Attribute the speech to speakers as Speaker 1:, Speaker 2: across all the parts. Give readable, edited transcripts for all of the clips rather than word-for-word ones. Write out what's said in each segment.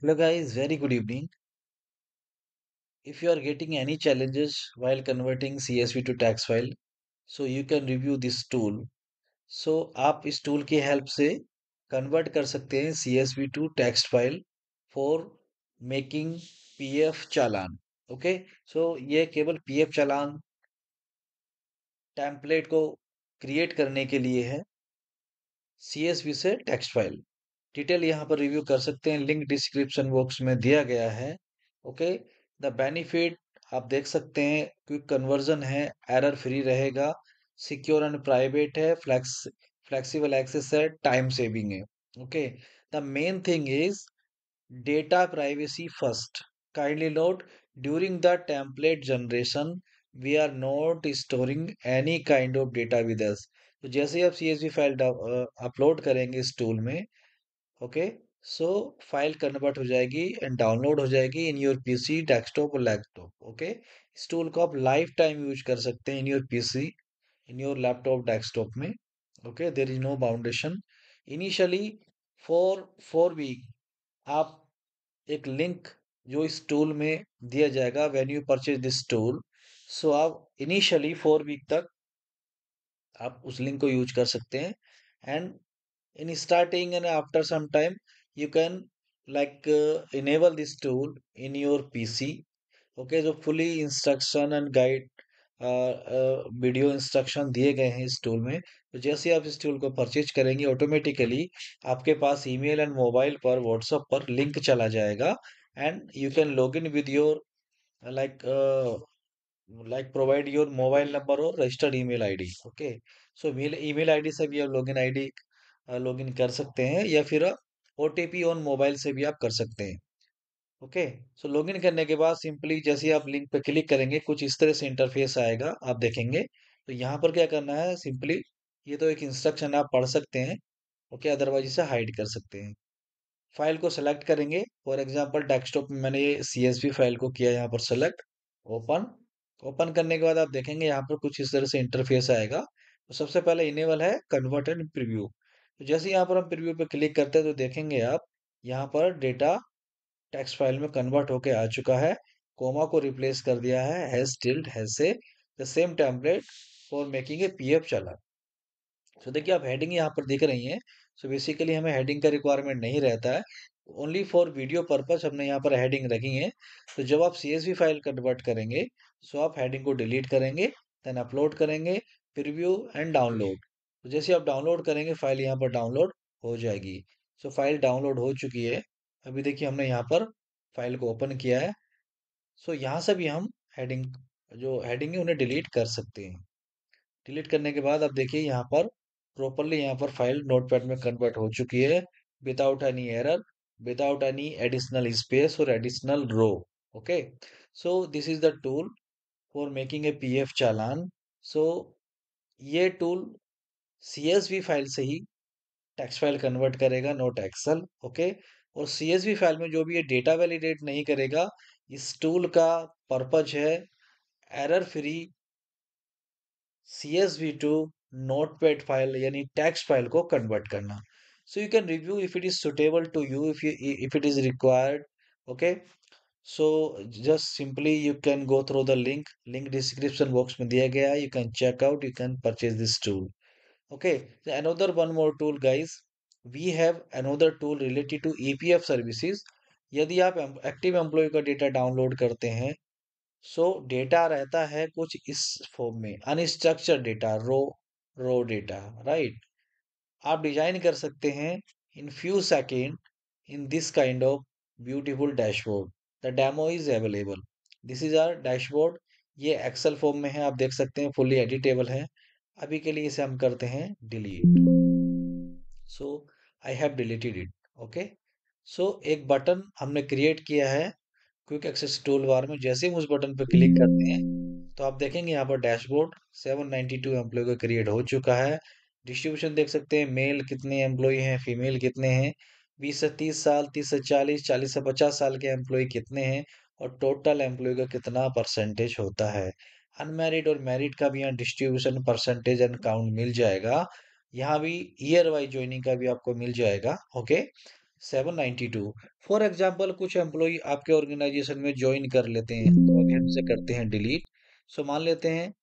Speaker 1: Hello guys, very good evening. If you are getting any challenges while converting CSV to tax file, so you can review this tool. So आप इस tool की help से convert कर सकते हैं CSV to text file for making PF challan. Okay, so ये केवल PF challan template को क्रिएट करने के लिए है CSV से टेक्स्ट फाइल. डिटेल यहाँ पर रिव्यू कर सकते हैं, लिंक डिस्क्रिप्शन बॉक्स में दिया गया है. ओके, द बेनिफिट आप देख सकते हैं, क्विक कन्वर्जन है, एरर फ्री रहेगा, सिक्योर एंड प्राइवेट है, फ्लेक्सिबल एक्सेस है, टाइम सेविंग है. Okay, the main thing is data privacy first. Kindly note, during the template generation we are not storing any kind of data with us. तो जैसे ही आप CSV file upload करेंगे इस टूल में, okay, सो file convert हो जाएगी एंड डाउनलोड हो जाएगी इन योर पीसी, डेस्कटॉप और लैपटॉप. ओके, इस टूल को आप लाइफ टाइम यूज कर सकते हैं in your PC, in your laptop, desktop में. Okay, there is no boundation. Initially for 4 week आप एक लिंक जो इस टूल में दिया जाएगा when you purchase this tool, so आप इनिशियली 4 वीक तक आप उस लिंक को यूज कर सकते हैं. And in starting and after some time you can enable this tool in your PC. Okay, जो fully instruction and guide video instruction दिए गए हैं इस टूल में. तो जैसे आप इस टूल को परचेज करेंगे, ऑटोमेटिकली आपके पास ईमेल एंड मोबाइल पर, व्हाट्सएप पर लिंक चला जाएगा and you can log in with your like provide your mobile number और रजिस्टर्ड ईमेल आईडी. ओके, सो मेल ईमेल आईडी से भी आप लॉगिन आईडी लॉगिन कर सकते हैं, या फिर OTP ऑन मोबाइल से भी आप कर सकते हैं. ओके, सो लॉगिन करने के बाद सिंपली जैसे ही आप लिंक पे क्लिक करेंगे, कुछ इस तरह से इंटरफेस आएगा, आप देखेंगे. तो यहाँ पर क्या करना है, सिंपली ये तो एक इंस्ट्रक्शन आप पढ़ सकते हैं. ओके, अदरवाइज इसे हाइड कर सकते हैं. फाइल को सेलेक्ट करेंगे, फॉर एग्जांपल डेस्कटॉप में मैंने ये CSV फाइल को किया यहाँ पर सेलेक्ट. ओपन. ओपन करने के बाद आप देखेंगे यहाँ पर कुछ इस तरह से इंटरफेस आएगा. तो सबसे पहले इनेबल है कन्वर्ट एंड प्रीव्यू. तो जैसे ही यहाँ पर हम प्रीव्यू पे क्लिक करते हैं, तो देखेंगे आप यहाँ पर डेटा टेक्स्ट फाइल में कन्वर्ट होके आ चुका है. कोमा को रिप्लेस कर दिया है, हैज टिल्ड हैज से the same template for making a PF challan. तो देखिए आप हेडिंग यहाँ पर दिख रही हैं. सो बेसिकली हमें हेडिंग का रिक्वायरमेंट नहीं रहता है, ओनली फॉर वीडियो पर्पस हमने यहाँ पर हेडिंग रखी है. तो जब आप CSV फाइल कन्वर्ट करेंगे, सो आप हेडिंग को डिलीट करेंगे, देन अपलोड करेंगे, प्रीव्यू एंड डाउनलोड. तो जैसे आप डाउनलोड करेंगे, फाइल यहाँ पर डाउनलोड हो जाएगी. सो फाइल डाउनलोड हो चुकी है. अभी देखिए हमने यहाँ पर फाइल को ओपन किया है. सो यहाँ से भी हम हेडिंग, जो हेडिंग है उन्हें डिलीट कर सकते हैं. डिलीट करने के बाद आप देखिए यहाँ पर प्रॉपरली यहाँ पर फाइल नोटपैड में कन्वर्ट हो चुकी है, without any error, without any additional space और additional row. Okay, so this is the tool for making a PF challan. So ये टूल CSV फाइल से ही टेक्स्ट फाइल कन्वर्ट करेगा, नोट एक्सेल. ओके, और CSV फाइल में जो भी ये डेटा वैलिडेट नहीं करेगा, इस टूल का पर्पज है error free CSV to notepad file यानी टेक्स्ट फाइल को कन्वर्ट करना. So you can review if it is suitable to you, if it is required. Okay, so just simply you can go through the link description box में दिया गया है, you can check out, you can purchase this tool. Okay, so another one more tool guys, we have another tool related to EPF services. यदि आप active employ का data download करते हैं, सो data रहता है कुछ इस फॉर्म में, unstructured data, raw data, right. आप डिजाइन कर सकते हैं in few second in this kind of beautiful dashboard. The demo is available. This is our dashboard. ये एक्सेल फॉर्म में है, आप देख सकते हैं, फुल्ली एडिटेबल है. अभी के लिए इसे हम करते हैं delete. So I have deleted it. Okay, so एक बटन हमने क्रिएट किया है क्विक एक्सेस टूल बार में. जैसे हम उस बटन पर क्लिक करते हैं, तो आप देखेंगे यहाँ पर डैशबोर्ड 792 एम्प्लॉय का क्रिएट हो चुका है. डिस्ट्रीब्यूशन देख सकते हैं, मेल कितने एम्प्लॉय हैं, फीमेल कितने हैं, 20 से 30 साल, 30 से 40, 40 से 50 साल के एम्प्लॉय कितने हैं, और टोटल एम्प्लॉय का कितना परसेंटेज होता है. अनमैरिड और मैरिड का भी यहाँ डिस्ट्रीब्यूशन, परसेंटेज एंड काउंट मिल जाएगा. यहाँ भी ईयर वाइज ज्वाइनिंग का भी आपको मिल जाएगा. ओके, 792। फॉर एग्जाम्पल कुछ एम्प्लॉय आपके ऑर्गेनाइजेशन में ज्वाइन कर लेते हैं, तो अभी हम इसे करते हैं डिलीट। सो मान लेते हैं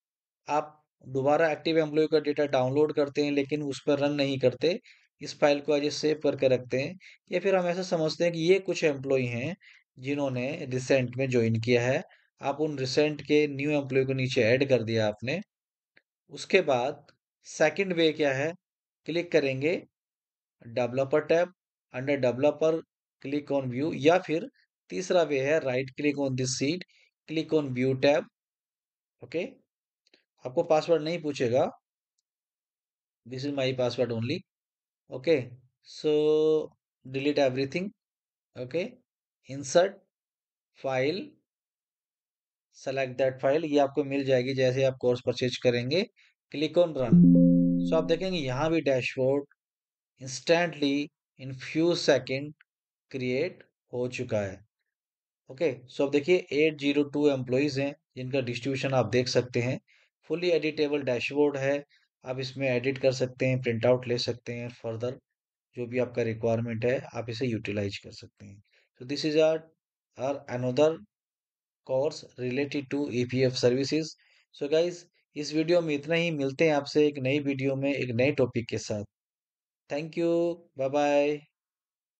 Speaker 1: आप दोबारा एक्टिव एम्प्लॉय का डेटा डाउनलोड करते हैं लेकिन उस पर रन नहीं करते, इस फाइल को एज सेव करके रखते हैं। या फिर हम ऐसा समझते हैं कि ये कुछ एम्प्लॉय हैं जिन्होंने रिसेंट में ज्वाइन किया है, आप उन रिसेंट के न्यू एम्प्लॉय को नीचे ऐड कर दिया आपने। उसके बाद सेकंड वे क्या है, क्लिक करेंगे developer tab, under developer click on view, या फिर तीसरा वे है right click on this sheet, click on view tab. Okay, आपको पासवर्ड नहीं पूछेगा, this is my password only. Okay, so delete everything. Okay, insert file, select that file, ये आपको मिल जाएगी जैसे आप कोर्स परचेज करेंगे। Click on run. सो आप देखेंगे यहाँ भी dashboard instantly in few second create हो चुका है। ओके, सो अब देखिए 802 एम्प्लॉयज हैं जिनका डिस्ट्रीब्यूशन आप देख सकते हैं। फुली एडिटेबल डैशबोर्ड है, आप इसमें एडिट कर सकते हैं, प्रिंट आउट ले सकते हैं, फर्दर जो भी आपका रिक्वायरमेंट है आप इसे यूटिलाइज कर सकते हैं। So this is our another course related to EPF services. So guys, इस वीडियो में इतना ही, मिलते हैं आपसे एक नई वीडियो में एक नए टॉपिक के साथ। Thank you, bye bye.